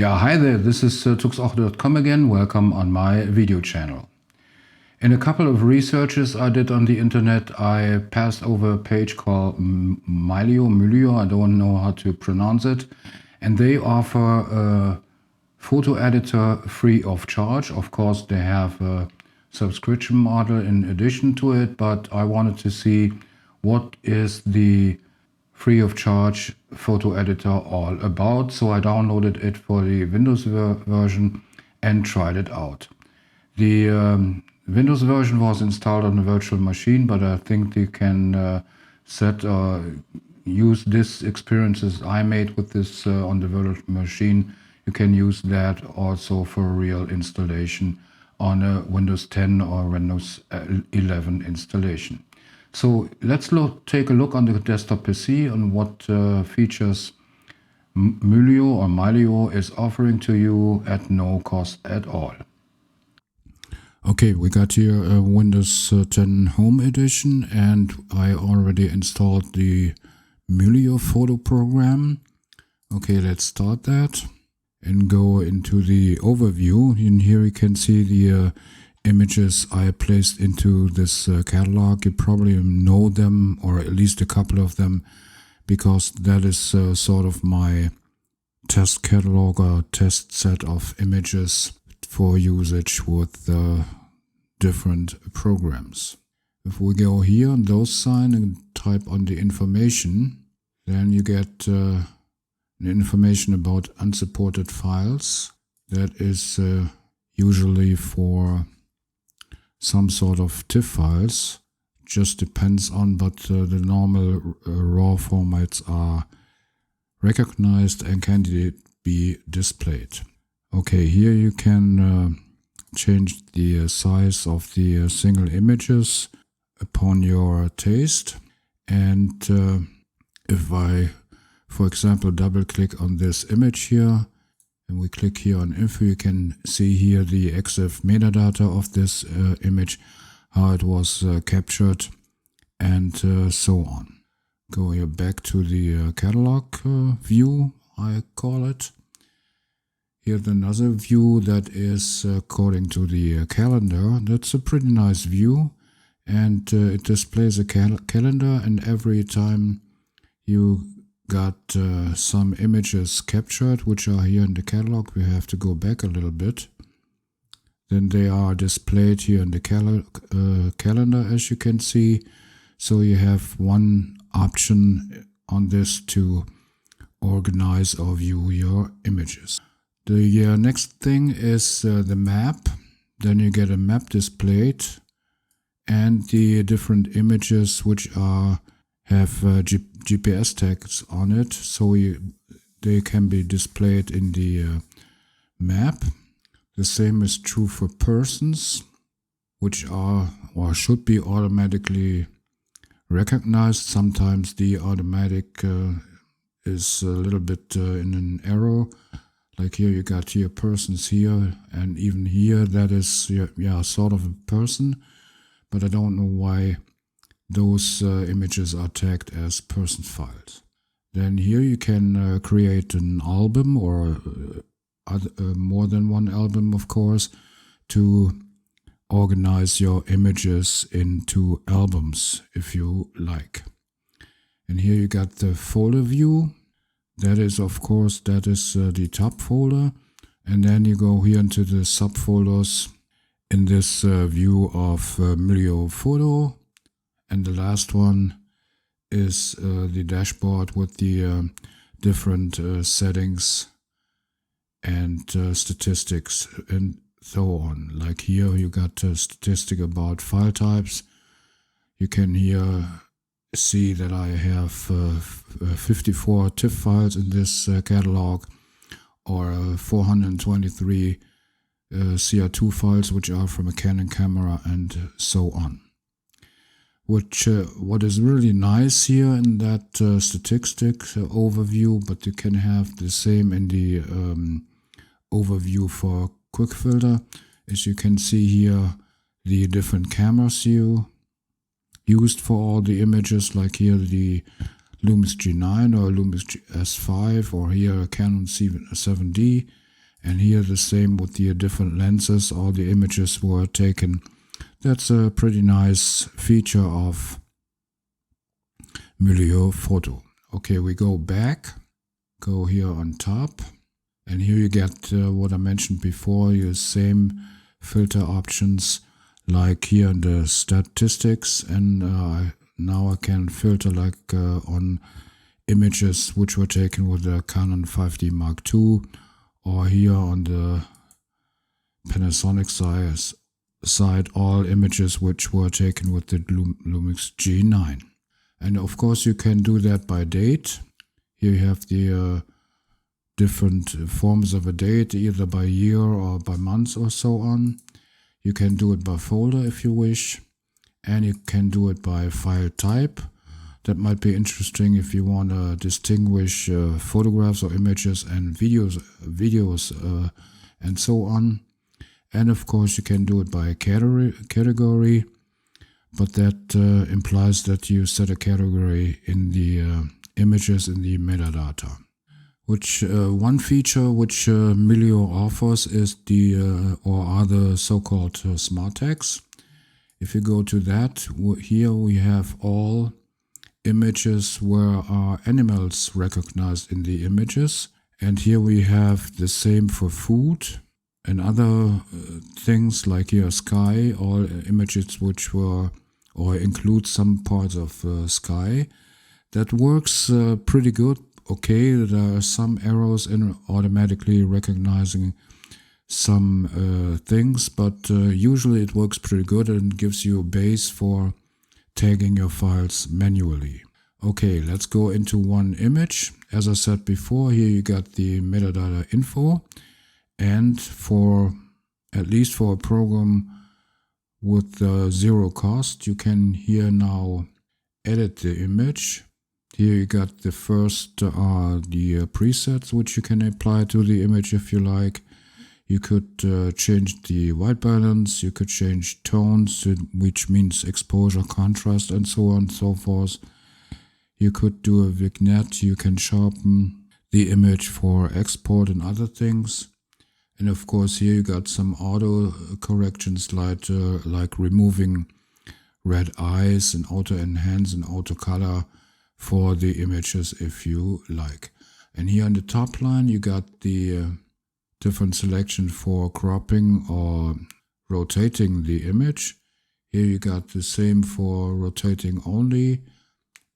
Yeah, hi there, this is tuxoch.com again. Welcome on my video channel. In a couple of researches I did on the internet, I passed over a page called Mylio, I don't know how to pronounce it, and they offer a photo editor free of charge. Of course, they have a subscription model in addition to it, but I wanted to see what is the free of charge photo editor all about. So I downloaded it for the Windows version and tried it out. The Windows version was installed on a virtual machine, but I think you can use this experiences I made with this on the virtual machine. You can use that also for a real installation on a Windows 10 or Windows 11 installation. So let's take a look on the desktop PC on what features Mylio is offering to you at no cost at all. Okay, we got here a Windows 10 Home Edition, and I already installed the Mylio Photo program. Okay, let's start that and go into the overview. And here you can see the images I placed into this catalog. You probably know them, or at least a couple of them, because that is sort of my test catalog or test set of images for usage with different programs. If we go here on those sign and type on the information, then you get information about unsupported files. That is usually for some sort of TIFF files. Just depends on, but the normal raw formats are recognized and can be displayed. Okay, here you can change the size of the single images upon your taste. And if I, for example, double click on this image here, and we click here on info, you can see here the EXIF metadata of this image, how it was captured, and so on. Go here back to the catalog view, I call it. Here's another view that is according to the calendar. That's a pretty nice view, and it displays a calendar, and every time you got some images captured, which are here in the catalog, we have to go back a little bit. Then they are displayed here in the calendar, as you can see. So you have one option on this to organize or view your images. The next thing is the map. Then you get a map displayed and the different images which have GPS tags on it, so they can be displayed in the map. The same is true for persons, which are or should be automatically recognized. Sometimes the automatic is a little bit in an error. Like here you got here persons here, and even here that is sort of a person, but I don't know why those images are tagged as person files. Then here you can create an album, or more than one album, of course, to organize your images into albums if you like. And here you got the folder view. That is, of course, the top folder. And then you go here into the subfolders in this view of Mylio Photo. And the last one is the dashboard with the different settings and statistics and so on. Like here you got a statistic about file types. You can here see that I have 54 TIFF files in this catalog, or 423 CR2 files which are from a Canon camera, and so on. What is really nice here in that statistics overview, but you can have the same in the overview for quick filter, is you can see here the different cameras you used for all the images, like here the Lumix G9 or Lumix S5, or here Canon 7D, And here the same with the different lenses. All the images were taken. That's a pretty nice feature of Mylio Photo. Okay, we go back, go here on top, and here you get what I mentioned before, your same filter options like here in the statistics, and now I can filter like on images which were taken with the Canon 5D Mark II, or here on the Panasonic side all images which were taken with the Lumix G9. And of course you can do that by date. Here you have the different forms of a date, either by year or by month or so on. You can do it by folder if you wish, and you can do it by file type. That might be interesting if you want to distinguish photographs or images and videos and so on. And of course you can do it by category, but that implies that you set a category in the images in the metadata. Which one feature which Mylio offers is the are the so-called smart tags. If you go to that, here we have all images where are animals recognized in the images, and here we have the same for food and other things like here sky, all images which were or include some parts of sky. That works pretty good. Okay, there are some errors in automatically recognizing some things, but usually it works pretty good and gives you a base for tagging your files manually. Okay, let's go into one image. As I said before, here you got the metadata info, and for at least for a program with zero cost, you can here now edit the image. Here you got the first the presets which you can apply to the image if you like. You could change the white balance, you could change tones, which means exposure, contrast, and so on and so forth. You could do a vignette, you can sharpen the image for export and other things. And of course here you got some auto corrections like removing red eyes and auto enhance and auto color for the images if you like. And here on the top line you got the different selection for cropping or rotating the image. Here you got the same for rotating only,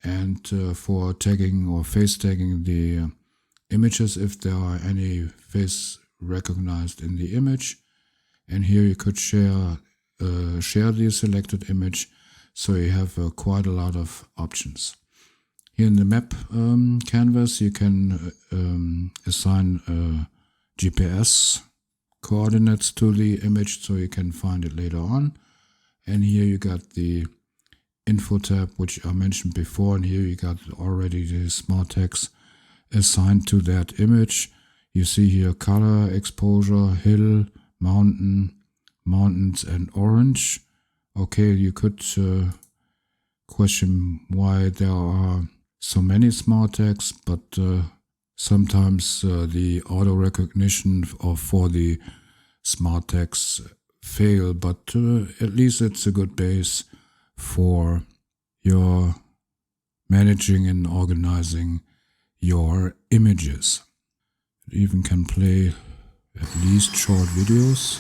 and for tagging or face tagging the images if there are any face recognized in the image. And here you could share the selected image, so you have quite a lot of options. Here in the map canvas you can assign GPS coordinates to the image so you can find it later on. And here you got the info tab which I mentioned before, and here you got already the smart tags assigned to that image. You see here color, exposure, hill, mountain, mountains, and orange. Okay, you could question why there are so many smart tags, but sometimes the auto recognition for the smart tags fail, but at least it's a good base for your managing and organizing your images. You even can play at least short videos.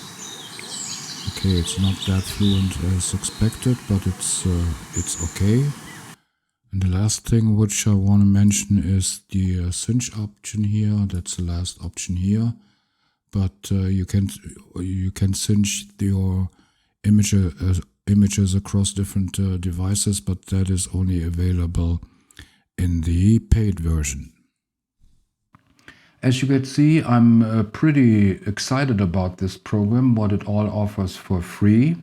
Okay, it's not that fluent as expected, but it's okay. And the last thing which I want to mention is the cinch option here. That's the last option here. But you can cinch your images across different devices, but that is only available in the paid version. As you can see, I'm pretty excited about this program, what it all offers for free.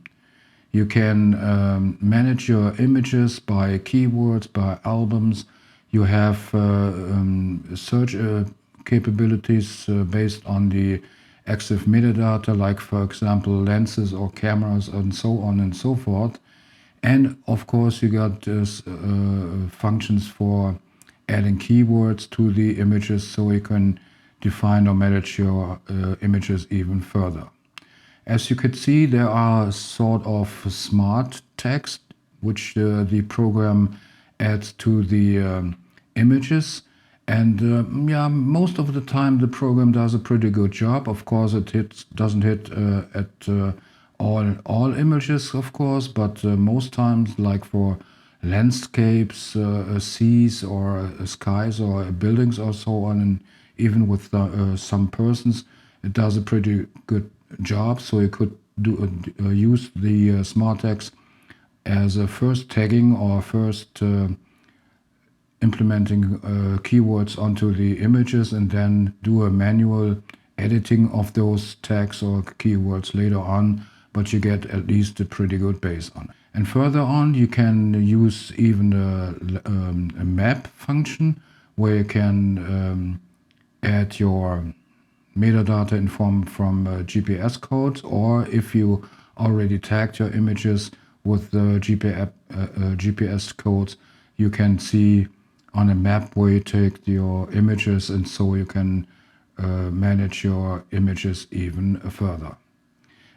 You can manage your images by keywords, by albums. You have search capabilities based on the active metadata, like for example lenses or cameras and so on and so forth. And of course you got functions for adding keywords to the images, so you can define or manage your images even further. As you could see, there are sort of smart text which the program adds to the images, and yeah, most of the time the program does a pretty good job. Of course, it doesn't hit at all images, of course, but most times, like for landscapes, seas, or skies, or buildings, or so on, and even with some persons, it does a pretty good job. So you could use the smart text as a first tagging or first implementing keywords onto the images, and then do a manual editing of those tags or keywords later on, but you get at least a pretty good base on it. And further on, you can use even a map function where you can add your metadata in form from GPS codes, or if you already tagged your images with the GPS codes, you can see on a map where you take your images, and so you can manage your images even further.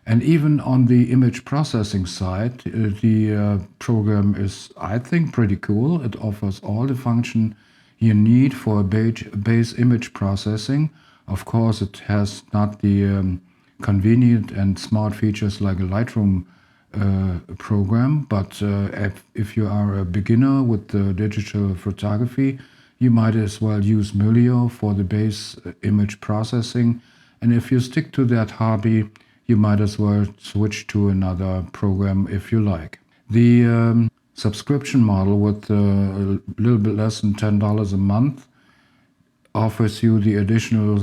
And even on the image processing side, the program is, I think, pretty cool. It offers all the function you need for base image processing. Of course, it has not the convenient and smart features like a Lightroom program, but if you are a beginner with digital photography, you might as well use Mylio for the base image processing. And if you stick to that hobby, you might as well switch to another program if you like. The subscription model with a little bit less than $10 a month offers you the additional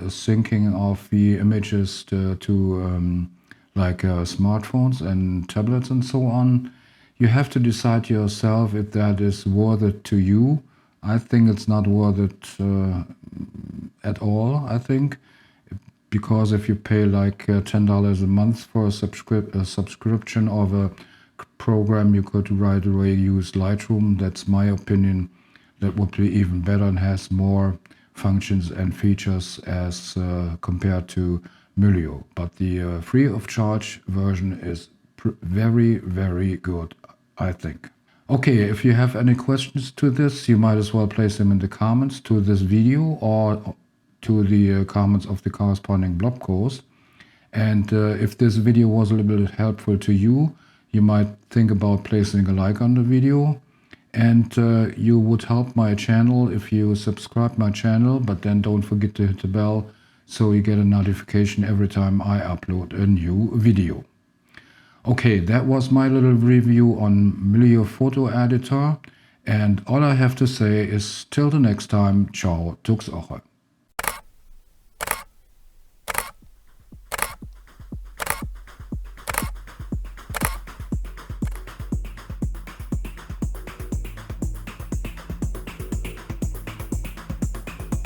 syncing of the images to like smartphones and tablets and so on. You have to decide yourself if that is worth it to you. I think it's not worth it at all, I think, because if you pay like $10 a month for a subscription of a program, you could right away use Lightroom. That's my opinion. That would be even better and has more functions and features as compared to Mylio. But the free of charge version is very, very good, I think. Okay, if you have any questions to this, you might as well place them in the comments to this video or to the comments of the corresponding blog post. And if this video was a little bit helpful to you, you might think about placing a like on the video. And you would help my channel if you subscribe my channel, but then don't forget to hit the bell so you get a notification every time I upload a new video. Okay, that was my little review on Mylio Photo Editor. And all I have to say is till the next time, ciao, tux Oche.